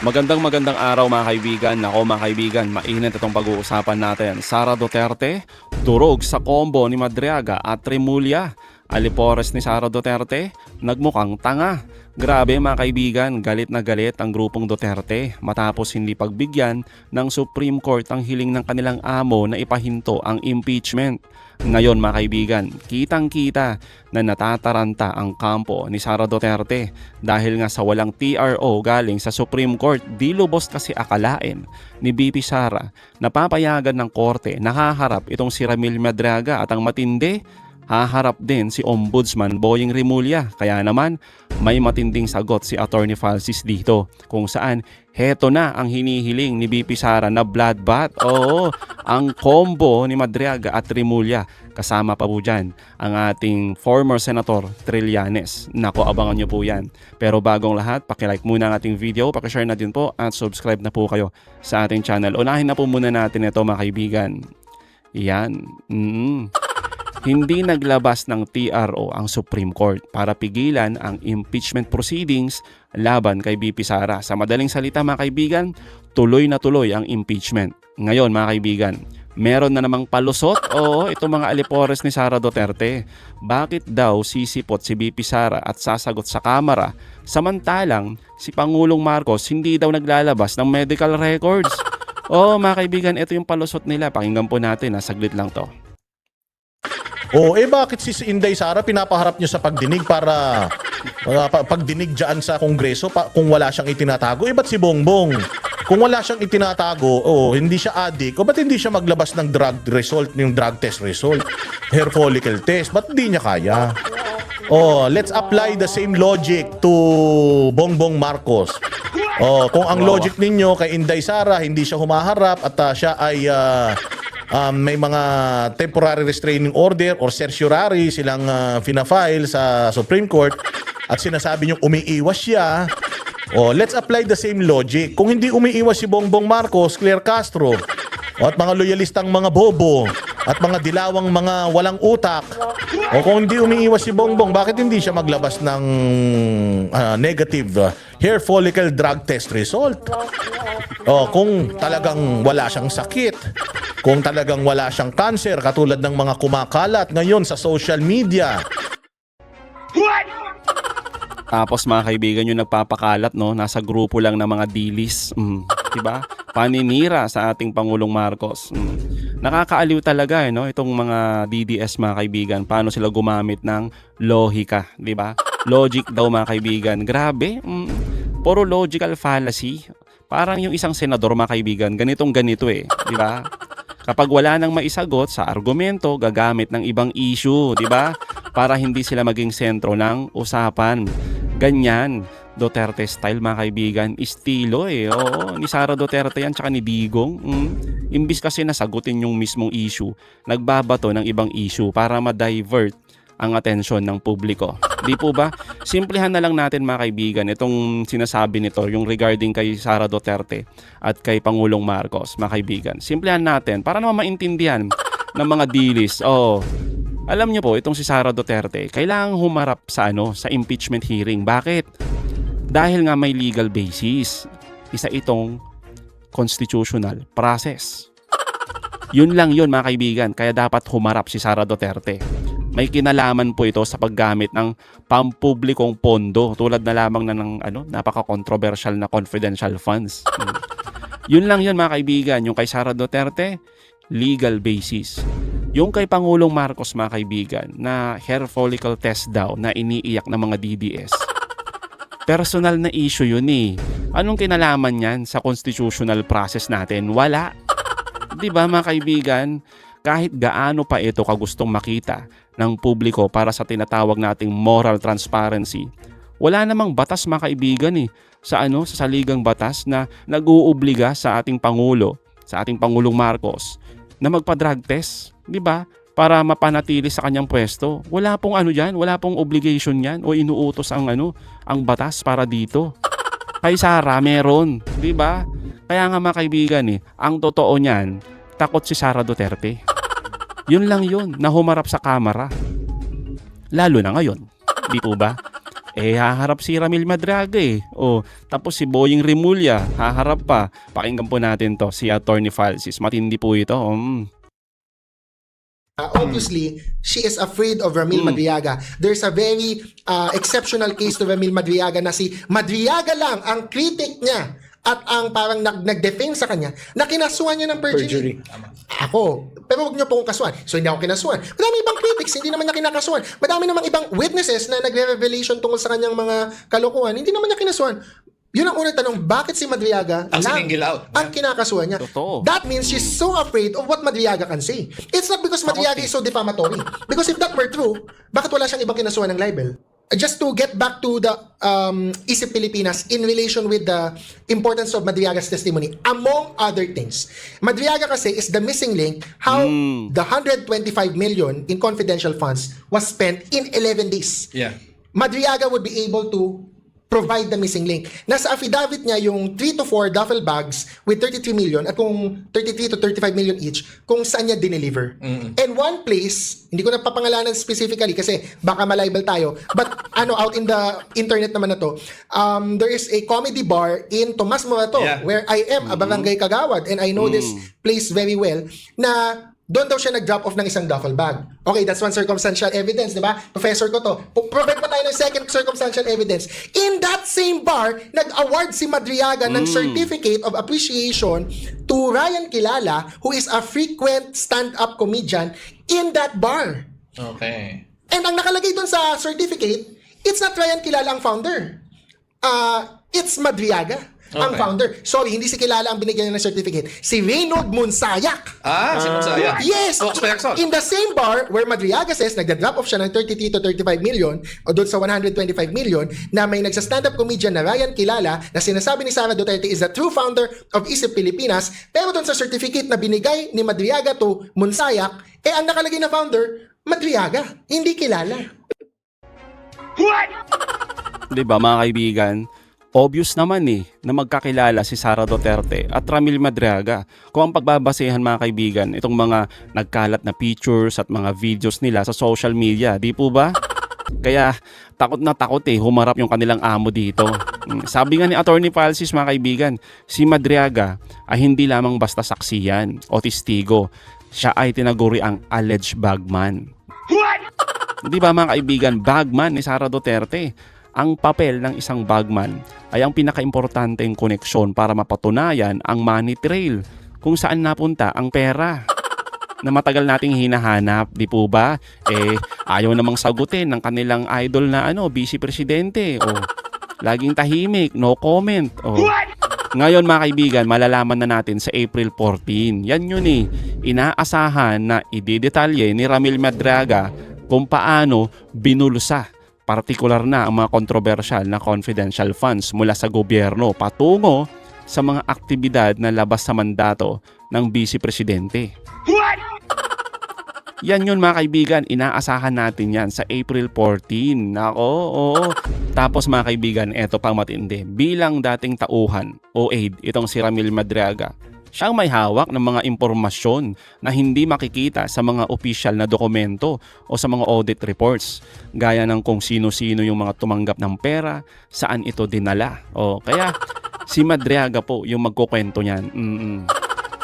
Magandang araw mga kaibigan. Ako mga kaibigan, mainit itong pag-uusapan natin. Sara Duterte, durog sa kombo ni Madriaga at Remulla. Alipores ni Sara Duterte, nagmukhang tanga. Grabe mga kaibigan, galit na galit ang grupong Duterte matapos hindi pagbigyan ng Supreme Court ang hiling ng kanilang amo na ipahinto ang impeachment. Ngayon mga kaibigan, kitang-kita na natataranta ang kampo ni Sara Duterte dahil nga sa walang TRO galing sa Supreme Court. Di lubos kasi akalain ni BP Sara na papayagan ng korte nakaharap itong si Ramil Madriaga at ang matindi, haharap din si Ombudsman Boying Remulla. Kaya naman may matinding sagot si Attorney Falsis dito kung saan heto na ang hinihiling ni BP Sara na bloodbath. Oo, ang combo ni Madriaga at Remulla. Kasama pa po dyan ang ating former Senator Trillanes. Nako, abangan nyo po yan. Pero bagong lahat, pakilike muna ang ating video, pakishare na din po at subscribe na po kayo sa ating channel. Unahin na po muna natin ito mga kaibigan. Yan. Hindi naglabas ng TRO ang Supreme Court para pigilan ang impeachment proceedings laban kay BP Sara. Sa madaling salita mga kaibigan, tuloy na tuloy ang impeachment. Ngayon mga kaibigan, meron na namang palusot itong mga alipores ni Sara Duterte. Bakit daw sisipot si BP Sara at sasagot sa Kamara samantalang si Pangulong Marcos hindi daw naglalabas ng medical records? Mga kaibigan, ito yung palusot nila. Pakinggan po natin, saglit lang to. Bakit si Inday Sara pinapaharap niyo sa pagdinig para pagdinig dyan sa Kongreso kung wala siyang itinatago? Ba't si Bongbong? Kung wala siyang itinatago, hindi siya addict, ba't hindi siya maglabas ng drug result, yung drug test result, hair follicle test? Ba't hindi niya kaya? Let's apply the same logic to Bongbong Marcos. Kung ang logic ninyo kay Inday Sara, hindi siya humaharap at siya ay may mga temporary restraining order or certiorari silang fina-file sa Supreme Court at sinasabi niyong umiiwas siya, let's apply the same logic. Kung hindi umiiwas si Bongbong Marcos, Claire Castro, at mga loyalistang mga bobo at mga dilawang mga walang utak, kung hindi umiiwas si Bongbong, bakit hindi siya maglabas ng negative hair follicle drug test result? Kung talagang wala siyang sakit, kung talagang wala siyang cancer katulad ng mga kumakalat ngayon sa social media. Tapos mga kaibigan, yung nagpapakalat, nasa grupo lang ng mga dilis, diba? Paninira sa ating Pangulong Marcos. Nakakaaliw talaga itong mga DDS mga kaibigan, paano sila gumamit ng lohika, diba? Logic daw mga kaibigan. Grabe, puro logical fallacy. Parang yung isang senador mga kaibigan, ganito diba? Kapag wala nang maisagot sa argumento, gagamit ng ibang issue, di ba? Para hindi sila maging sentro ng usapan. Ganyan, Duterte style mga kaibigan, estilo ni Sara Duterte yan, tsaka ni Digong. Imbis kasi nasagutin yung mismong issue, nagbabato ng ibang issue para ma-divert ang atensyon ng publiko. Di po ba? Simplihan na lang natin mga kaibigan itong sinasabi nito, yung regarding kay Sara Duterte at kay Pangulong Marcos, mga kaibigan. Simplihan natin para naman maintindihan ng mga dilis. Alam niyo po, itong si Sara Duterte, kailangang humarap sa sa impeachment hearing. Bakit? Dahil nga may legal basis. Isa itong constitutional process. Yun lang yun mga kaibigan, kaya dapat humarap si Sara Duterte. May kinalaman po ito sa paggamit ng pampublikong pondo tulad na lamang na ng napaka-controversial na confidential funds. Yun lang yun mga kaibigan. Yung kay Sara Duterte, legal basis. Yung kay Pangulong Marcos mga kaibigan, na hair follicle test daw na iniiyak ng mga DDS. Personal na issue yun Anong kinalaman yan sa constitutional process natin? Wala. Diba mga kaibigan? Kahit gaano pa ito kagustong makita ng publiko para sa tinatawag nating moral transparency, wala namang batas mga kaibigan sa saligang batas na nag-uubliga sa ating Pangulo, sa ating Pangulong Marcos na magpa-drug test, di ba? Para mapanatili sa kanyang pwesto. Wala pong diyan, wala pong obligation yan o inuutos ang batas para dito. Kay Sara meron, di ba? Kaya nga mga kaibigan ang totoo niyan, takot si Sara Duterte. Yun lang yun, na humarap sa kamera. Lalo na ngayon, di po ba? haharap si Ramil Madriaga eh. Tapos si Boying Rimulya, haharap pa. Pakinggan po natin to, si Attorney Falsis. Matindi po ito. Obviously, she is afraid of Ramil Madriaga. There's a very exceptional case to Ramil Madriaga na si Madriaga lang ang critic niya at ang parang nag-defame sa kanya na kinasuhan niya ng perjury. Ako. Pero huwag niyo pong kasuhan. So hindi ako kinasuhan. Madami ibang critics, hindi naman niya kinakasuhan. Madami namang ibang witnesses na nagre-revelation tungkol sa kanyang mga kalokohan, hindi naman niya kinasuhan. Yun ang unang tanong, bakit si Madriaga ang single out ang kinakasuhan niya? Totoo. That means she's so afraid of what Madriaga can say. It's not because Madriaga is so defamatory. Because if that were true, bakit wala siyang ibang kinasuhan ng libel? Just to get back to the Isip Pilipinas in relation with the importance of Madriaga's testimony, among other things, Madriaga kasi is the missing link how the 125 million in confidential funds was spent in 11 days. Yeah. Madriaga would be able to provide the missing link. Nasa affidavit niya yung 3 to 4 duffel bags with 33 million at kung 33 to 35 million each kung saan niya dineliver. And one place, hindi ko na papangalanan specifically kasi baka malibel tayo, but out in the internet naman na to, there is a comedy bar in Tomas Morato where I am a barangay kagawad and I know this place very well na doon daw siya nag-drop off ng isang duffel bag. Okay, that's one circumstantial evidence, di ba? Professor ko to. Provide pa tayo ng second circumstantial evidence. In that same bar, nag-award si Madriaga ng Certificate of Appreciation to Ryan Kilala, who is a frequent stand-up comedian in that bar. Okay. And ang nakalagay doon sa certificate, it's not Ryan Kilala ang founder. It's Madriaga. Ang founder. Sorry, hindi si Kilala ang binigyan niya ng certificate. Si Reynold Monsayak. Si Monsaya. Yes! Spokesperson. In the same bar where Madriaga says nagda-drop off siya ng 33 to 35 million o doon sa 125 million na may nagsa-stand-up comedian na Ryan Kilala na sinasabi ni Sara Duterte is the true founder of Isip Pilipinas, pero doon sa certificate na binigay ni Madriaga to Monsayak, ang nakalagay na founder, Madriaga, hindi Kilala. Diba mga kaibigan? Obvious naman na magkakilala si Sara Duterte at Ramil Madriaga kung ang pagbabasehan mga kaibigan itong mga nagkalat na pictures at mga videos nila sa social media, di po ba? Kaya takot na takot humarap yung kanilang amo dito. Sabi nga ni Attorney Falsis mga kaibigan, si Madriaga ay hindi lamang basta saksiyan o testigo, siya ay tinaguri ang alleged bagman. Di ba mga kaibigan, bagman ni Sara Duterte? Ang papel ng isang bagman ay ang pinaka-importanteng koneksyon para mapatunayan ang money trail kung saan napunta ang pera na matagal nating hinahanap, di po ba? Ayaw namang sagutin ng kanilang idol na vice presidente. Laging tahimik, no comment. Ngayon mga kaibigan, malalaman na natin sa April 14. Yan yun inaasahan na ididetalye ni Ramil Madriaga kung paano binulsa partikular na ang mga kontrobersyal na confidential funds mula sa gobyerno patungo sa mga aktibidad na labas sa mandato ng Vice Presidente. Yan yun mga kaibigan, inaasahan natin yan sa April 14. Oo. Tapos mga kaibigan, eto pang matindi. Bilang dating tauhan o aide, itong si Ramil Madriaga, siyang may hawak ng mga impormasyon na hindi makikita sa mga opisyal na dokumento o sa mga audit reports, gaya ng kung sino-sino yung mga tumanggap ng pera, saan ito dinala. Kaya si Madriaga po yung magkukwento niyan.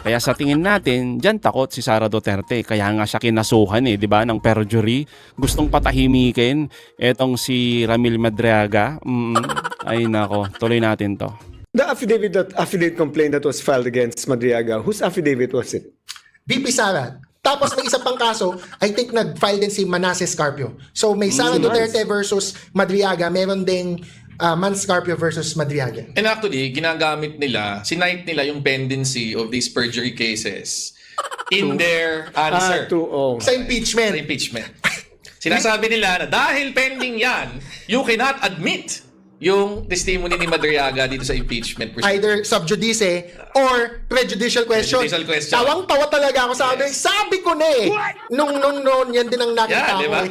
Kaya sa tingin natin, dyan takot si Sara Duterte. Kaya nga siya kinasuhan di ba, ng perjury. Gustong patahimikin etong si Ramil Madriaga. Ay nako, tuloy natin to. The affidavit complaint that was filed against Madriaga, whose affidavit was it? VP Sara. Tapos may isa pang kaso, I think nag-file din si Manasseh Scarpio. So may Sara Duterte versus Madriaga, meron ding Man Scarpio versus Madriaga. And actually, ginagamit nila, sinight nila yung pendency of these perjury cases in their answer. Sa impeachment. Sa impeachment. Sinasabi nila na dahil pending yan, you cannot admit yung testimony ni Madriaga dito sa impeachment proceeding. Either sub judice or prejudicial question. Prejudicial question. Tawang-tawa talaga ako. Sabi ko na Nung yan din ang nakita ko. Diba?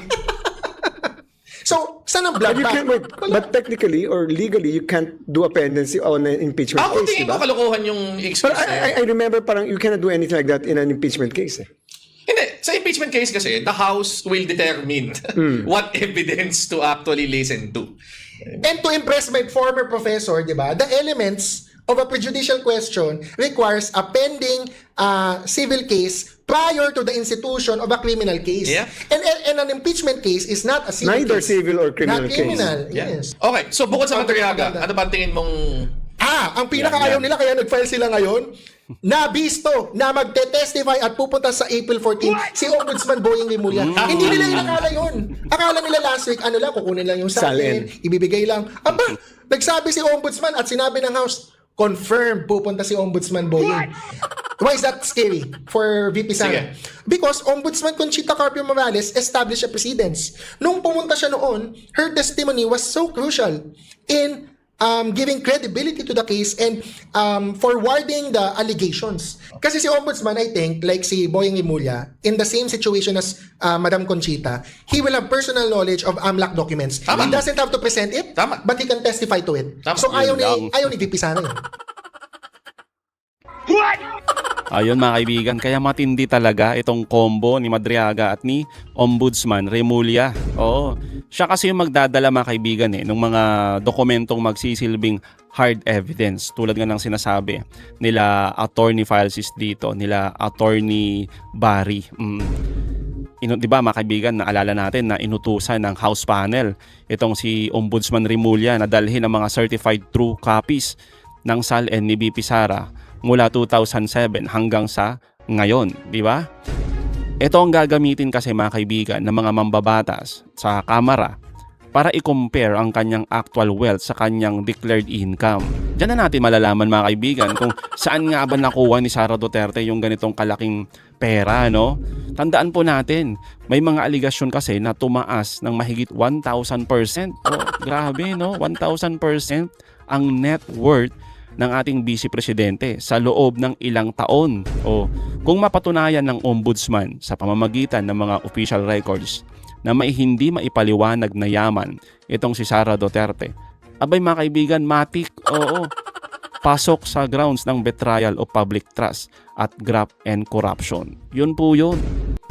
So, saan ang blood But, but technically or legally, you can't do a pendency on an impeachment Ako case, tingin diba? ko kalokohan yung But excuse I remember parang you cannot do anything like that in an impeachment case. Hindi, sa impeachment case kasi, the House will determine what evidence to actually listen to. And to impress my former professor, di ba, the elements of a prejudicial question requires a pending civil case prior to the institution of a criminal case. Yeah. And an impeachment case is not a civil Neither case. civil or criminal Not criminal, Yeah. yes. Okay, so bukod sa Madriaga, ano ba ang tingin mong... Ang pinakaayaw nila, kaya nag-file sila ngayon, nabisto na magte-testify at pupunta sa April 14 si Ombudsman Boying Rimulya. Hindi nila inakala yun. Akala nila last week, ano lang, kukunin lang yung salin, ibibigay lang. Aba, nagsabi si Ombudsman at sinabi ng House, confirmed pupunta si Ombudsman Boying. Why is that scary for VP Sara? Because Ombudsman Conchita Carpio Morales established a precedence. Nung pumunta siya noon, her testimony was so crucial in giving credibility to the case and forwarding the allegations. Kasi si Ombudsman, I think, like si Boying Rimulya, in the same situation as Madam Conchita, he will have personal knowledge of AMLAC documents. Tama. He doesn't have to present it, Tama. but he can testify to it. Tama. So Yun lang. ayaw ni VP Sara yun. Ayun mga kaibigan, kaya matindi talaga itong combo ni Madriaga at ni Ombudsman Rimulya. Oo, siya kasi yung magdadala mga kaibigan ng mga dokumentong magsisilbing hard evidence. Tulad nga ng sinasabi nila Attorney Falsis dito, nila Attorney Barry. Di ba mga kaibigan, naalala natin na inutusan ng House panel itong si Ombudsman Rimulya na dalhin ang mga certified true copies ng SALN ni BP Sara mula 2007 hanggang sa ngayon, di ba? Ito ang gagamitin kasi mga kaibigan ng mga mambabatas sa Kamara para i-compare ang kanyang actual wealth sa kanyang declared income. Diyan na natin malalaman mga kaibigan kung saan nga ba nakuha ni Sara Duterte yung ganitong kalaking pera, no? Tandaan po natin, may mga aligasyon kasi na tumaas ng mahigit 1,000%. Oh, grabe, no? 1,000% ang net worth ng ating Vice Presidente sa loob ng ilang taon. O kung mapatunayan ng Ombudsman sa pamamagitan ng mga official records na may hindi maipaliwanag na yaman itong si Sara Duterte, abay mga kaibigan, matik, oo, pasok sa grounds ng betrayal of public trust at graft and corruption. Yun po yun.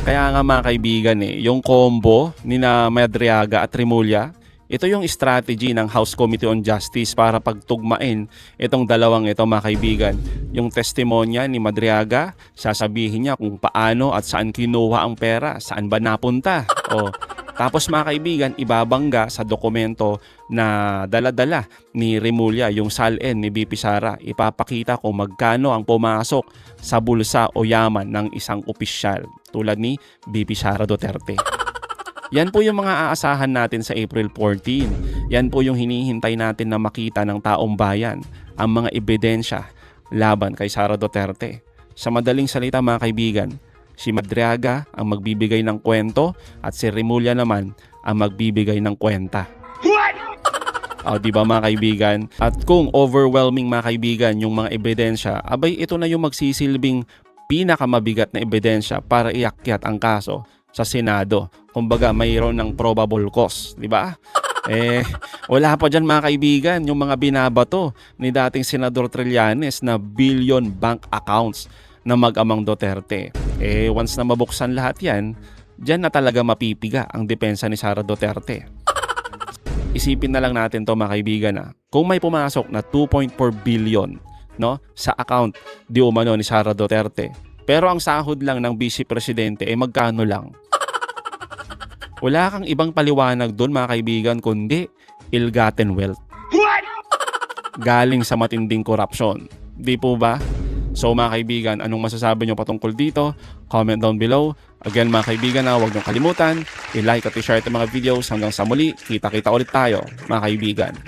Kaya nga mga kaibigan yung combo ni na Madriaga at Rimulya, ito yung strategy ng House Committee on Justice para pagtugmain itong dalawang ito mga kaibigan. Yung testimonya ni Madriaga, sasabihin niya kung paano at saan kinuha ang pera, saan ba napunta. O, tapos mga kaibigan, ibabangga sa dokumento na dala-dala ni Rimulya, yung SALN ni BP Sara. Ipapakita kung magkano ang pumasok sa bulsa o yaman ng isang opisyal tulad ni BP Sara Duterte. Yan po yung mga aasahan natin sa April 14. Yan po yung hinihintay natin na makita ng taong bayan, ang mga ebidensya laban kay Sara Duterte. Sa madaling salita mga kaibigan, si Madriaga ang magbibigay ng kwento at si Rimulya naman ang magbibigay ng kwenta. O, di ba mga kaibigan? At kung overwhelming mga kaibigan yung mga ebidensya, abay ito na yung magsisilbing pinakamabigat na ebidensya para iakyat ang kaso sa Senado. Kumbaga mayroon ng probable cause, di ba? Wala pa dyan mga kaibigan yung mga binabato ni dating Senador Trillanes na billion bank accounts na mag-amang Duterte. Once na mabuksan lahat yan, dyan na talaga mapipiga ang depensa ni Sara Duterte. Isipin na lang natin to mga kaibigan kung may pumasok na 2.4 billion sa account di umano ni Sara Duterte, pero ang sahod lang ng Vice Presidente magkano lang? Wala kang ibang paliwanag doon mga kaibigan kundi ill-gotten wealth. Galing sa matinding korupsyon. Di po ba? So mga kaibigan, anong masasabi nyo patungkol dito? Comment down below. Again mga kaibigan, huwag nyo kalimutan i-like at i-share itong mga videos. Hanggang sa muli, kita-kita ulit tayo mga kaibigan.